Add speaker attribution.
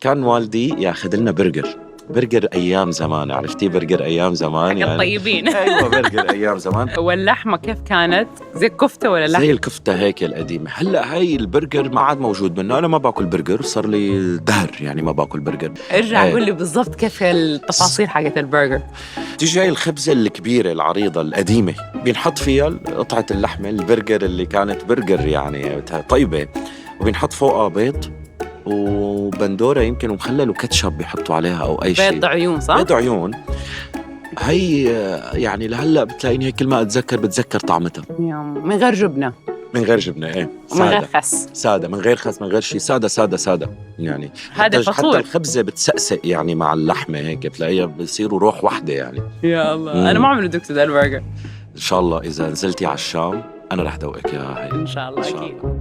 Speaker 1: كان والدي ياخذ لنا برجر ايام زمان، عرفتي برجر ايام زمان
Speaker 2: يعني طيبين.
Speaker 1: ايوه برجر ايام زمان.
Speaker 2: واللحمه كيف كانت؟ زي الكفته ولا لحمه؟
Speaker 1: زي الكفته هيك القديمه. هلا هاي البرجر ما عاد موجود منه، انا ما باكل برجر، صار لي دهر يعني ما باكل برجر.
Speaker 2: ارجع قول لي بالضبط كيف التفاصيل حقت البرجر.
Speaker 1: تيجي هاي الخبزه الكبيره العريضه القديمه، بينحط فيها قطعه اللحمه البرجر اللي كانت برجر يعني طيبه، وبينحط فوقها بيض وبندوره يمكن ومخلل وكاتشب بيحطوا عليها او اي شيء.
Speaker 2: بيض عيون صح؟
Speaker 1: بيض عيون. هي يعني لهلا بتلاقيني هيك كل ما بتذكر طعمتها.
Speaker 2: من غير جبنه.
Speaker 1: من غير جبنه ايه.
Speaker 2: من غير خس.
Speaker 1: ساده، من غير خس، من غير شيء، ساده يعني.
Speaker 2: هذا فطور.
Speaker 1: حتى الخبزه بتسقسق يعني مع اللحمه هيك بتلاقيها بصيروا روح واحده يعني.
Speaker 2: يا الله. انا ما عمري دقت ذا البرجر.
Speaker 1: ان شاء الله اذا نزلتي على الشام انا رح دوقك اياها.
Speaker 2: ان شاء الله اكيد.